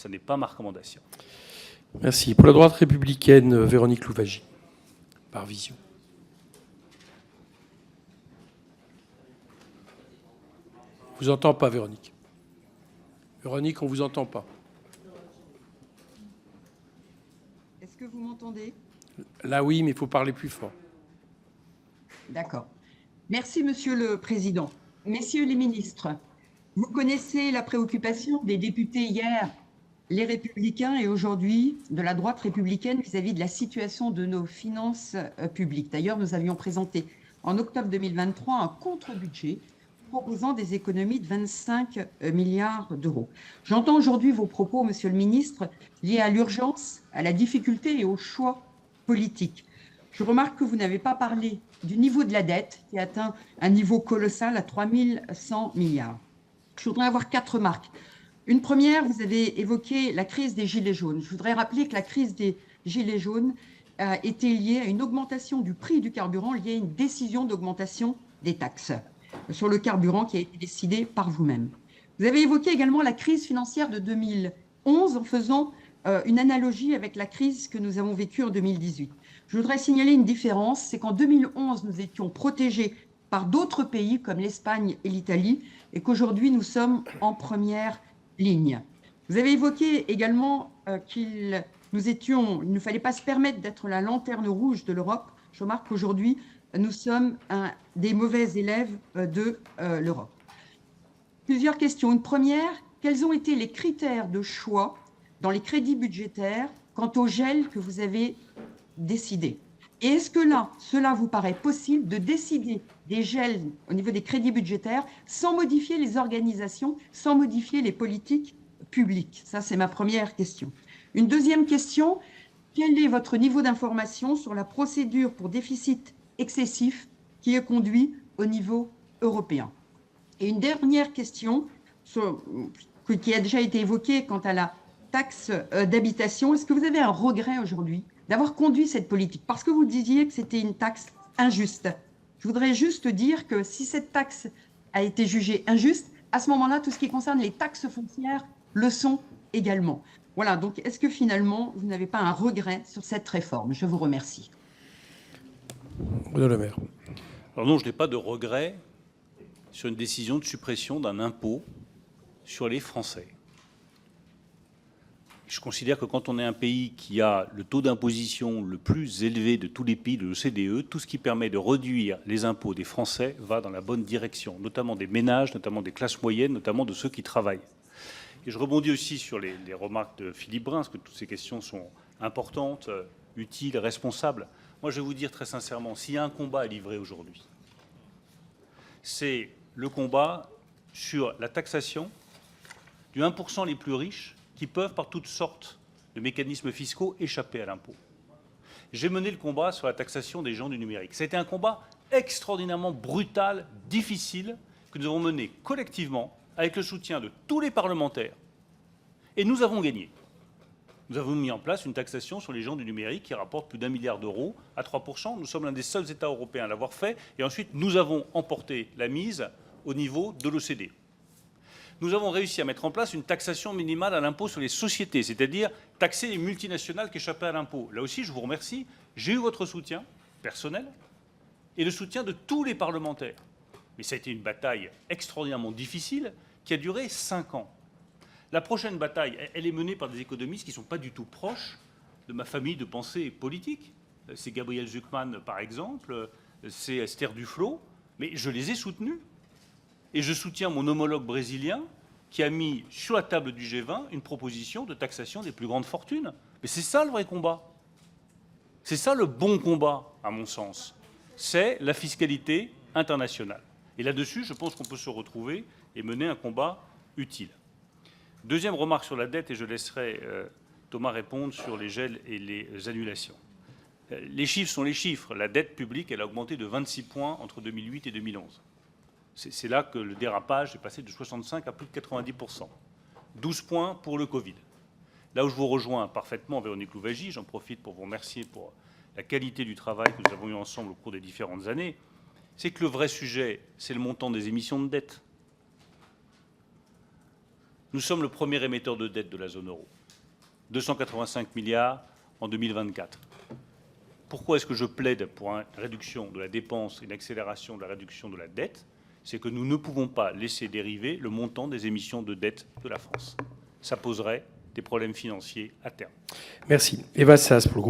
Ce n'est pas ma recommandation. Merci. Pour la droite républicaine, Véronique Louwagie, par Vision. On ne vous entend pas, Véronique. Véronique, on ne vous entend pas. Est-ce que vous m'entendez? Là, oui, mais il faut parler plus fort. D'accord. Merci, Monsieur le Président. Messieurs les ministres, vous connaissez la préoccupation des députés hier, les Républicains, et aujourd'hui de la droite républicaine vis-à-vis de la situation de nos finances publiques. D'ailleurs, nous avions présenté en octobre 2023 un contre-budget proposant des économies de 25 milliards d'euros. J'entends aujourd'hui vos propos, Monsieur le ministre, liés à l'urgence, à la difficulté et au choix politique. Je remarque que vous n'avez pas parlé du niveau de la dette qui atteint un niveau colossal à 3 100 milliards. Je voudrais avoir 4 remarques. Une première, vous avez évoqué la crise des Gilets jaunes. Je voudrais rappeler que la crise des Gilets jaunes a été liée à une augmentation du prix du carburant liée à une décision d'augmentation des taxes sur le carburant qui a été décidée par vous-même. Vous avez évoqué également la crise financière de 2011 en faisant une analogie avec la crise que nous avons vécue en 2018. Je voudrais signaler une différence, c'est qu'en 2011, nous étions protégés par d'autres pays comme l'Espagne et l'Italie et qu'aujourd'hui, nous sommes en première ligne. Vous avez évoqué également qu'il ne fallait pas se permettre d'être la lanterne rouge de l'Europe. Je remarque qu'aujourd'hui, nous sommes des mauvais élèves de l'Europe. Plusieurs questions. Une première, quels ont été les critères de choix dans les crédits budgétaires quant au gel que vous avez décidé? Et est-ce que là, cela vous paraît possible de décider des gels au niveau des crédits budgétaires sans modifier les organisations, sans modifier les politiques publiques? Ça, c'est ma première question. Une deuxième question, quel est votre niveau d'information sur la procédure pour déficit excessif qui est conduit au niveau européen? Et une dernière question qui a déjà été évoquée quant à la taxe d'habitation. Est-ce que vous avez un regret aujourd'hui d'avoir conduit cette politique? Parce que vous disiez que c'était une taxe injuste. Je voudrais juste dire que si cette taxe a été jugée injuste, à ce moment-là, tout ce qui concerne les taxes foncières le sont également. Voilà, donc est-ce que finalement, vous n'avez pas un regret sur cette réforme? Je vous remercie. Bruno Le Maire. Alors non, je n'ai pas de regret sur une décision de suppression d'un impôt sur les Français. Je considère que quand on est un pays qui a le taux d'imposition le plus élevé de tous les pays de l'OCDE, tout ce qui permet de réduire les impôts des Français va dans la bonne direction, notamment des ménages, notamment des classes moyennes, notamment de ceux qui travaillent. Et je rebondis aussi sur les remarques de Philippe Brun, parce que toutes ces questions sont importantes, utiles, responsables. Moi, je vais vous dire très sincèrement, s'il y a un combat à livrer aujourd'hui, c'est le combat sur la taxation du 1% les plus riches qui peuvent, par toutes sortes de mécanismes fiscaux, échapper à l'impôt. J'ai mené le combat sur la taxation des gens du numérique. C'était un combat extraordinairement brutal, difficile, que nous avons mené collectivement avec le soutien de tous les parlementaires. Et nous avons gagné. Nous avons mis en place une taxation sur les gens du numérique qui rapporte plus d'1 milliard d'euros à 3%. Nous sommes l'un des seuls États européens à l'avoir fait. Et ensuite, nous avons emporté la mise au niveau de l'OCDE. Nous avons réussi à mettre en place une taxation minimale à l'impôt sur les sociétés, c'est-à-dire taxer les multinationales qui échappaient à l'impôt. Là aussi, je vous remercie. J'ai eu votre soutien personnel et le soutien de tous les parlementaires. Mais ça a été une bataille extraordinairement difficile qui a duré 5 ans. La prochaine bataille, elle est menée par des économistes qui ne sont pas du tout proches de ma famille de pensée politique. C'est Gabriel Zucman, par exemple, c'est Esther Duflo, mais je les ai soutenus. Et je soutiens mon homologue brésilien qui a mis sur la table du G20 une proposition de taxation des plus grandes fortunes. Mais c'est ça le vrai combat. C'est ça le bon combat, à mon sens. C'est la fiscalité internationale. Et là-dessus, je pense qu'on peut se retrouver et mener un combat utile. Deuxième remarque sur la dette, et je laisserai Thomas répondre sur les gels et les annulations. Les chiffres sont les chiffres. La dette publique, elle a augmenté de 26 points entre 2008 et 2011. C'est là que le dérapage est passé de 65 à plus de 90%. 12 points pour le Covid. Là où je vous rejoins parfaitement, Véronique Louwagie, j'en profite pour vous remercier pour la qualité du travail que nous avons eu ensemble au cours des différentes années, c'est que le vrai sujet, c'est le montant des émissions de dette. Nous sommes le premier émetteur de dette de la zone euro. 285 milliards en 2024. Pourquoi est-ce que je plaide pour une réduction de la dépense et une accélération de la réduction de la dette? C'est que nous ne pouvons pas laisser dériver le montant des émissions de dette de la France. Ça poserait des problèmes financiers à terme. Merci. Eva Sas pour le groupe